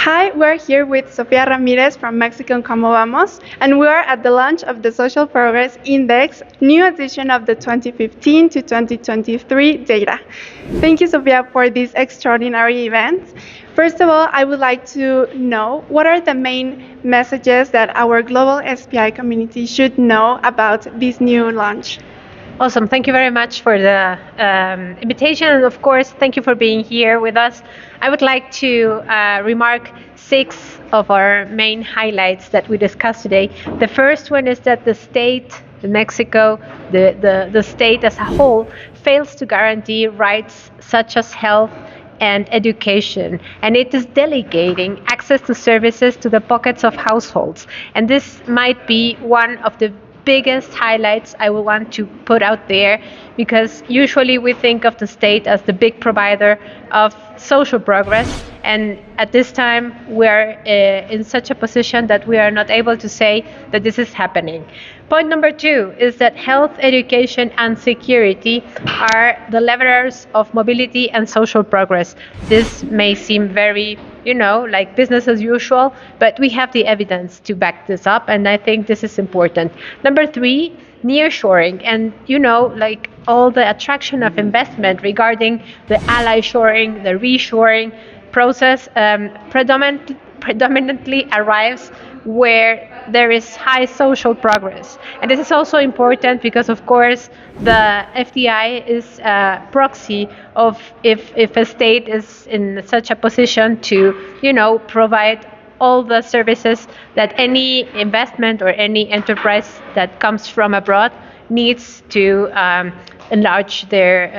Hi, we're here with Sofía Ramírez from Mexico, cómo vamos, and we are at the launch of the Social Progress Index, new edition of the 2015 to 2023 data. Thank you, Sofía, for this extraordinary event. First of all, I would like to know what are the main messages that our global SPI community should know about this new launch? Awesome. Thank you very much for the invitation. And of course, thank you for being here with us. I would like to remark 6 of our main highlights that we discussed today. The first one is that the state, Mexico, the state as a whole, fails to guarantee rights such as health and education, and it is delegating access to services to the pockets of households. And this might be one of the biggest highlights I would want to put out there, because usually we think of the state as the big provider of social progress, and at this time we're in such a position that we are not able to say that this is happening. Point number 2 is that health, education, and security are the levers of mobility and social progress. This may seem very, like business as usual, but we have the evidence to back this up, and I think this is important. Number 3, nearshoring, and like all the attraction of investment regarding the ally shoring, the reshoring process predominantly arrives where there is high social progress. And this is also important because, of course, the FDI is a proxy of if a state is in such a position to, provide all the services that any investment or any enterprise that comes from abroad needs to enlarge their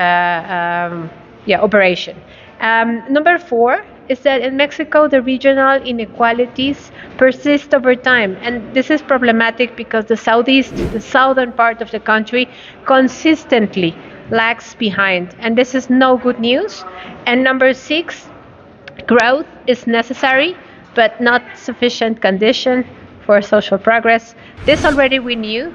operation. Number 4 is that in Mexico, the regional inequalities persist over time. And this is problematic because the southern part of the country, consistently lags behind. And this is no good news. And number 6, growth is necessary, but not sufficient condition for social progress. This already we knew,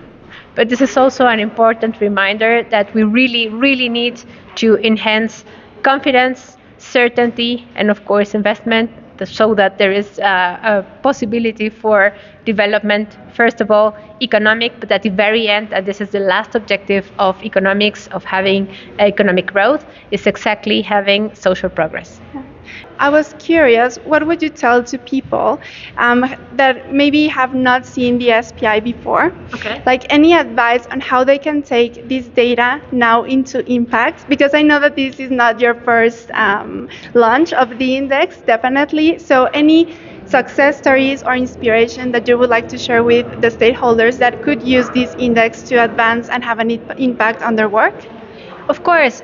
but this is also an important reminder that we really, really need to enhance confidence, certainty, and of course investment, so that there is a possibility for development, first of all economic, but at the very end, and this is the last objective of economics, of having economic growth, is exactly having social progress. I was curious, what would you tell to people that maybe have not seen the SPI before? Okay. Like any advice on how they can take this data now into impact? Because I know that this is not your first launch of the index, definitely. So any success stories or inspiration that you would like to share with the stakeholders that could use this index to advance and have an impact on their work? Of course.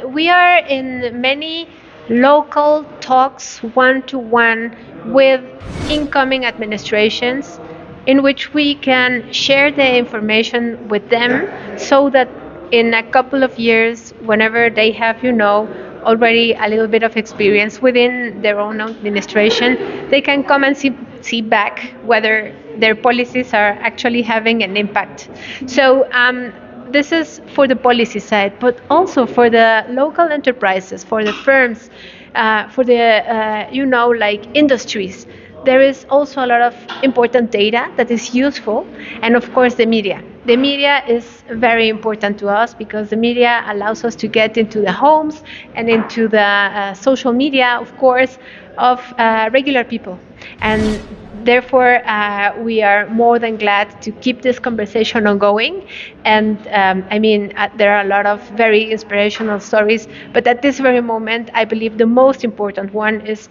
We are in many local talks one-to-one with incoming administrations, in which we can share the information with them, so that in a couple of years, whenever they have, already a little bit of experience within their own administration, they can come and see back whether their policies are actually having an impact. So this is for the policy side, but also for the local enterprises, for the firms, for the, like industries. There is also a lot of important data that is useful, and of course the media. The media is very important to us because the media allows us to get into the homes and into the social media, of course, of regular people. And therefore, we are more than glad to keep this conversation ongoing. And there are a lot of very inspirational stories, but at this very moment, I believe the most important one is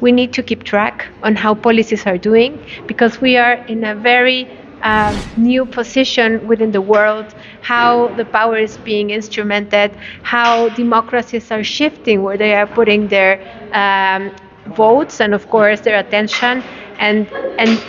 we need to keep track on how policies are doing, because we are in a very new position within the world, how the power is being instrumented, how democracies are shifting, where they are putting their votes and of course their attention, and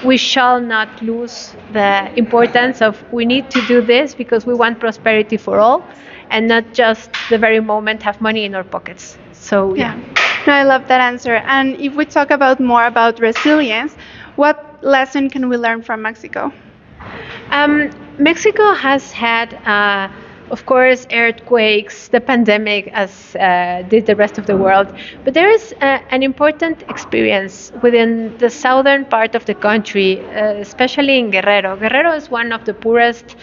we shall not lose the importance of we need to do this because we want prosperity for all, and not just the very moment have money in our pockets. So yeah. No, I love that answer. And if we talk more about resilience, what lesson can we learn from Mexico? Mexico has had of course, earthquakes, the pandemic, as did the rest of the world. But there is an important experience within the southern part of the country, especially in Guerrero. Guerrero is one of the poorest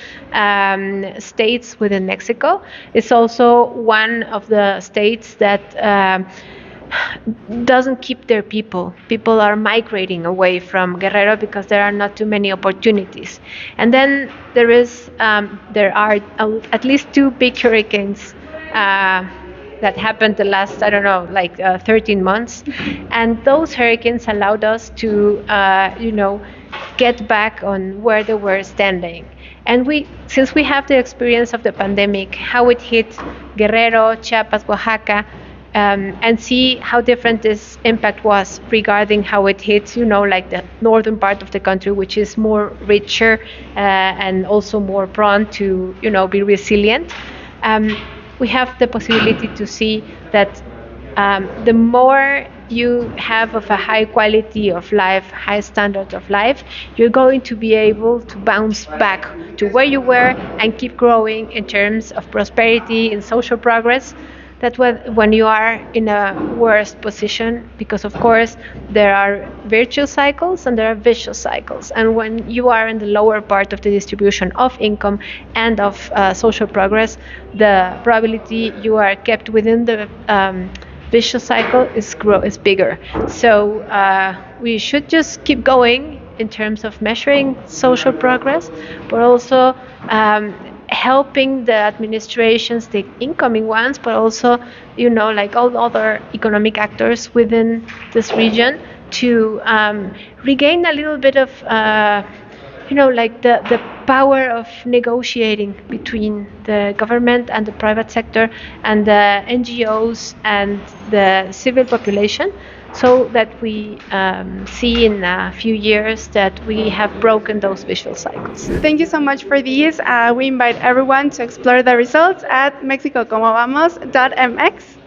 states within Mexico. It's also one of the states that doesn't keep their people. People are migrating away from Guerrero because there are not too many opportunities. And then there are at least two big hurricanes that happened the last, 13 months. And those hurricanes allowed us to, get back on where they were standing. And since we have the experience of the pandemic, how it hit Guerrero, Chiapas, Oaxaca, and see how different this impact was regarding how it hits, like the northern part of the country, which is more richer and also more prone to, be resilient. We have the possibility to see that the more you have of a high quality of life, high standard of life, you're going to be able to bounce back to where you were and keep growing in terms of prosperity and social progress. That when you are in a worse position, because of course there are virtuous cycles and there are vicious cycles, and when you are in the lower part of the distribution of income and of social progress, the probability you are kept within the vicious cycle is bigger. So we should just keep going in terms of measuring social progress, but also helping the administrations, the incoming ones, but also, like all other economic actors within this region, to regain a little bit of, like the power of negotiating between the government and the private sector and the NGOs and the civil population, so that we see in a few years that we have broken those visual cycles. Thank you so much for these. We invite everyone to explore the results at mexicocomobamos.mx.